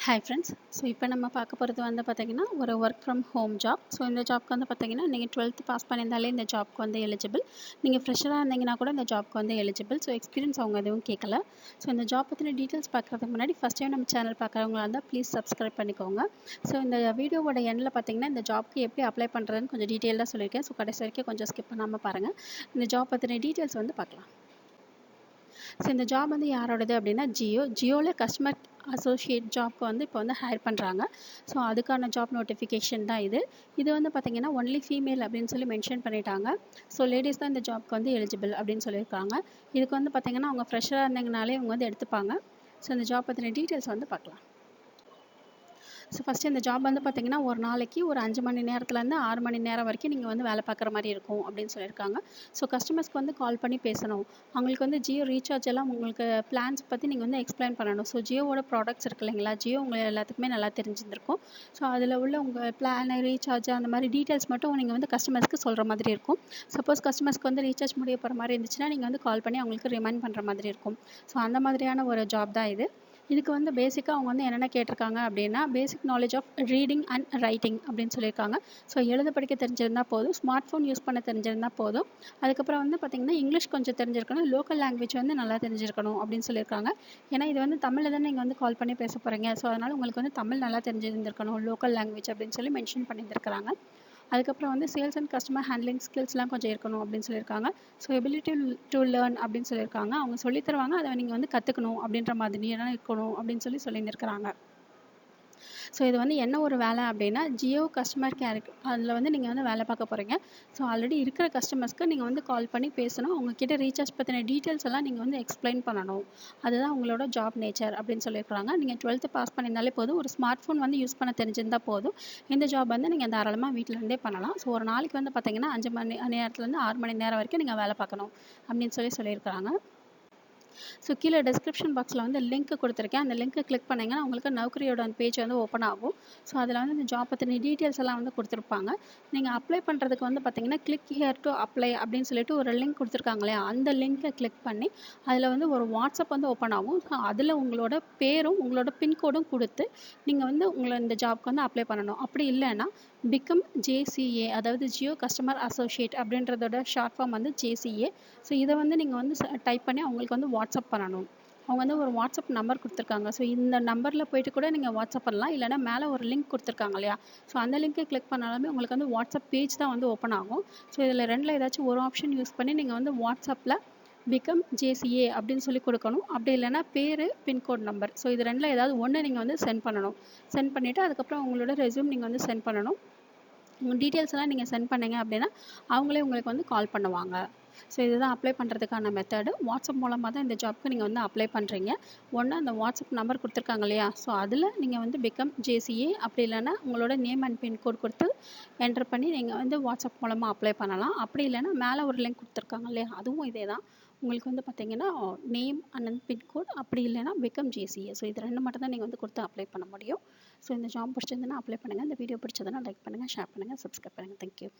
Hi friends. So இப்போ நம்ம பார்க்க போகிறது வந்து பார்த்திங்கன்னா ஒரு work from home job. So இந்த ஜாப்க்கு வந்து பார்த்திங்கன்னா நீங்கள் 12th பாஸ் பண்ணியிருந்தாலே இந்த ஜாப்க்கு வந்து எலிஜிபிள். நீங்கள் ஃப்ரெஷராக இருந்தீங்கன்னா கூட இந்த ஜாப்க்கு வந்து எலிஜிபிள். ஸோ எக்ஸ்பீரியன்ஸ் அவங்க எதுவும் கேட்கல. ஸோ இந்த ஜாப் பற்றின டீட்டெயில்ஸ் பார்க்குறதுக்கு முன்னாடி ஃபஸ்ட் டைம் நம்ம சேனல் பார்க்குறவங்களா இருந்தால் ப்ளீஸ் சப்ஸ்கிரைப் பண்ணிக்கோங்க. ஸோ இந்த வீடியோவோட எண்டில் பார்த்திங்கன்னா இந்த ஜாப்க்கு எப்படி அப்ளை பண்ணுறதுன்னு கொஞ்சம் டீட்டெயிலாக சொல்லியிருக்கேன். ஸோ கடைசி வரைக்கும் கொஞ்சம் ஸ்கிப் பண்ணாமல் பாருங்கள். இந்த ஜாப் பற்றின டீட்டெயில்ஸ் வந்து பார்க்கலாம். ஸோ இந்த ஜாப் வந்து யாரோடது அப்படின்னா ஜியோவில் கஸ்டமர் அசோசியேட் ஜாப்க்கு வந்து இப்போ வந்து ஹையர் பண்ணுறாங்க. ஸோ அதுக்கான ஜாப் நோட்டிஃபிகேஷன் தான் இது வந்து பார்த்திங்கன்னா ஒன்லி ஃபீமேல் அப்படின்னு சொல்லி மென்ஷன் பண்ணிட்டாங்க. ஸோ லேடிஸ் தான் இந்த ஜாப்க்கு வந்து எலிஜிபிள் அப்படின்னு சொல்லியிருக்காங்க. இதுக்கு வந்து பார்த்திங்கன்னா அவங்க ஃப்ரெஷராக இருந்தீங்கனாலே அவங்க வந்து எடுத்துப்பாங்க. ஸோ இந்த ஜாப் பற்றின டீட்டெயில்ஸ் வந்து பார்க்கலாம். ஸோ ஃபஸ்ட்டு இந்த ஜாப் வந்து பார்த்திங்கன்னா ஒரு நாளைக்கு ஒரு 5 மணி நேரத்துலேருந்து 6 மணி நேரம் வரைக்கும் நீங்கள் வந்து வேலை பார்க்குற மாதிரி இருக்கும் அப்படின்னு சொல்லியிருக்காங்க. ஸோ கஸ்டமர்ஸ்க்கு வந்து கால் பண்ணி பேசணும். அவங்களுக்கு வந்து ஜியோ ரீசார்ஜ் எல்லாம் உங்களுக்கு பிளான்ஸ் பற்றி நீங்கள் வந்து எக்ஸ்பிளைன் பண்ணணும். ஸோ ஜியோவோட ப்ராடக்ட்ஸ் இருக்கு இல்லைங்களா, ஜியோ உங்களுக்கு எல்லாத்துக்குமே நல்லா தெரிஞ்சிருந்திருக்கும். ஸோ அதில் உள்ள உங்கள் பிளான் ரீசார்ஜ் அந்த மாதிரி டீட்டெயில்ஸ் மட்டும் நீங்கள் வந்து கஸ்டமர்ஸ்க்கு சொல்கிற மாதிரி இருக்கும். சப்போஸ் கஸ்டமர்ஸ்க்கு வந்து ரீசார்ஜ் முடிய போகிற மாதிரி இருந்துச்சுன்னா நீங்கள் வந்து கால் பண்ணி அவங்களுக்கு ரிமைண்ட் பண்ணுற மாதிரி இருக்கும். ஸோ அந்த மாதிரியான ஒரு ஜாப் தான் இதுக்கு வந்து பேசிக்காக அவங்க வந்து என்னென்ன கேட்டிருக்காங்க அப்படின்னா basic knowledge of reading and writing அப்படின்னு சொல்லியிருக்காங்க. ஸோ எழுத படிக்க தெரிஞ்சிருந்தால் போதும், ஸ்மார்ட் ஃபோன் யூஸ் பண்ண தெரிஞ்சிருந்தால் போதும். அதுக்கப்புறம் வந்து பார்த்திங்கன்னா இங்கிலீஷ் கொஞ்சம் தெரிஞ்சிருக்கணும், லோக்கல் லாங்குவேஜ் வந்து நல்லா தெரிஞ்சிருக்கணும் அப்படின்னு சொல்லியிருக்காங்க. ஏன்னா இது வந்து தமிழில் தான் நீங்கள் வந்து கால் பண்ணி பேச போகிறீங்க. ஸோ அதனால் உங்களுக்கு வந்து தமிழ் நல்லா தெரிஞ்சிருந்திருக்கணும், லோக்கல் லாங்குவேஜ் அப்படின்னு சொல்லி மென்ஷன் பண்ணியிருக்கிறாங்க. அதுக்கப்புறம் வந்து சேல்ஸ் அண்ட் கஸ்டமர் ஹேண்ட்லிங் ஸ்கில்ஸ்லாம் கொஞ்சம் இருக்கணும் அப்படின்னு சொல்லியிருக்காங்க. ஸோ எபிலிட்டி டு லேர்ன் அப்படின்னு சொல்லியிருக்காங்க. அவங்க சொல்லித் தருவாங்க, அதை நீங்கள் வந்து கற்றுக்கணும் அப்படின்ற மாதிரியான இருக்கணும் அப்படின்னு சொல்லியிருக்கிறாங்க. ஸோ இது வந்து என்ன ஒரு வேலை அப்படின்னா ஜியோ கஸ்டமர் கேர் அதில் வந்து நீங்கள் வந்து வேலை பார்க்க போகிறீங்க. ஸோ ஆல்ரெடி இருக்கிற கஸ்டமர்ஸ்க்கு நீங்கள் வந்து கால் பண்ணி பேசணும். அவங்கக்கிட்ட ரீசார்ஜ் பற்றின டீட்டெயில்ஸ் எல்லாம் நீங்கள் வந்து எக்ஸ்பிளைன் பண்ணணும். அதுதான் உங்களோட ஜாப் நேச்சர் அப்படின்னு சொல்லியிருக்காங்க. நீங்கள் 12th பாஸ் பண்ணியிருந்தாலே போதும், ஒரு ஸ்மார்ட் ஃபோன் வந்து யூஸ் பண்ண தெரிஞ்சிருந்தால் போதும். இந்த ஜாப் வந்து நீங்கள் தாராளமாக வீட்டிலேருந்தே பண்ணலாம். ஸோ ஒரு நாளைக்கு வந்து பார்த்திங்கன்னா 5 மணி நேரத்துலேருந்து 6 மணி நேரம் வரைக்கும் நீங்கள் வேலை பார்க்கணும் அப்படின்னு சொல்லியிருக்கிறாங்க. ஸோ கீழே டிஸ்கிரிப்ஷன் பாக்ஸில் வந்து லிங்க் கொடுத்துருக்கேன். அந்த லிங்க்கை கிளிக் பண்ணிங்கன்னா உங்களுக்கு நௌக்கரியோட பேஜ் வந்து ஓப்பன் ஆகும். ஸோ அதில் வந்து இந்த ஜாப் பற்றின டீட்டெயில்ஸ் எல்லாம் வந்து கொடுத்துருப்பாங்க. நீங்கள் அப்ளை பண்ணுறதுக்கு வந்து பார்த்தீங்கன்னா கிளிக் ஹியர் டு அப்ளை அப்படின்னு சொல்லிட்டு ஒரு லிங்க் கொடுத்துருக்காங்க இல்லையா, அந்த லிங்க்கை கிளிக் பண்ணி அதில் வந்து ஒரு வாட்ஸ்அப் வந்து ஓப்பன் ஆகும். ஸோ அதில் உங்களோட பேரும் உங்களோட பின்கோடும் கொடுத்து நீங்கள் வந்து உங்களை இந்த ஜாப்க்கு வந்து அப்ளை பண்ணணும். அப்படி இல்லைன்னா பிகம் ஜேசிஏ, அதாவது ஜியோ கஸ்டமர் அசோசியேட் அப்படின்றதோட ஷார்ட் ஃபார்ம் வந்து ஜேசிஏ. ஸோ இதை வந்து நீங்கள் வந்து டைப் பண்ணி அவங்களுக்கு வந்து வாட்ஸ்அப் பண்ணணும். அவங்க வந்து ஒரு வாட்ஸ்அப் நம்பர் கொடுத்துருக்காங்க. ஸோ இந்த நம்பரில் போய்ட்டு கூட நீங்கள் வாட்ஸ்அப் பண்ணலாம். இல்லைனா மேலே ஒரு லிங்க் கொடுத்துருக்காங்க இல்லையா, ஸோ அந்த லிங்க்கை கிளிக் பண்ணாலுமே உங்களுக்கு வந்து வாட்ஸ்அப் பேஜ் தான் வந்து ஓப்பன் ஆகும். ஸோ இதில் ரெண்டில் ஏதாச்சும் ஒரு ஆப்ஷன் யூஸ் பண்ணி நீங்கள் வந்து வாட்ஸ்அப்பில் பிகம் ஜேசிஏ அப்படின்னு சொல்லி கொடுக்கணும். அப்படி இல்லைனா பேர், பின்கோட் நம்பர், ஸோ இது ரெண்டில் ஏதாவது ஒன்று நீங்கள் வந்து சென்ட் பண்ணணும். சென்ட் பண்ணிவிட்டு அதுக்கப்புறம் உங்களோட ரெஸ்யூம் நீங்கள் வந்து சென்ட் பண்ணணும். உங்கள் டீட்டெயில்ஸ் எல்லாம் நீங்கள் சென்ட் பண்ணீங்க அப்படின்னா அவங்களே உங்களுக்கு வந்து கால் பண்ணுவாங்க. ஸோ இதுதான் அப்ளை பண்ணுறதுக்கான மெத்தடு. வாட்ஸ்அப் மூலமாக தான் இந்த ஜாப்க்கு நீங்கள் வந்து அப்ளை பண்ணுறீங்க. ஒன்று அந்த வாட்ஸ்அப் நம்பர் கொடுத்துருக்காங்க இல்லையா, ஸோ அதில் நீங்கள் வந்து பிகம் ஜேசிஏ அப்படி இல்லைன்னா உங்களோட நேம் அண்ட் பின்கோட் கொடுத்து என்டர் பண்ணி நீங்கள் வந்து வாட்ஸ்அப் மூலமாக அப்ளை பண்ணலாம். அப்படி இல்லைன்னா மேலே ஒரு லிங்க் கொடுத்துருக்காங்க இல்லையா, அதுவும் இதே தான். உங்களுக்கு வந்து பார்த்தீங்கன்னா நேம் அண்ட் பின்கோட் அப்படி இல்லைன்னா பிகம் ஜேசிஏ, ஸோ இது ரெண்டு மட்டும் தான் நீங்கள் வந்து கொடுத்து அப்ளை பண்ண முடியும். ஸோ இந்த ஜாப் பிடிச்சிருந்ததுன்னா அப்ளை பண்ணுங்கள். இந்த வீடியோ பிடிச்சதுன்னா லைக் பண்ணுங்கள், ஷேர் பண்ணுங்கள், சப்ஸ்கிரைப் பண்ணுங்கள். தேங்க்யூ.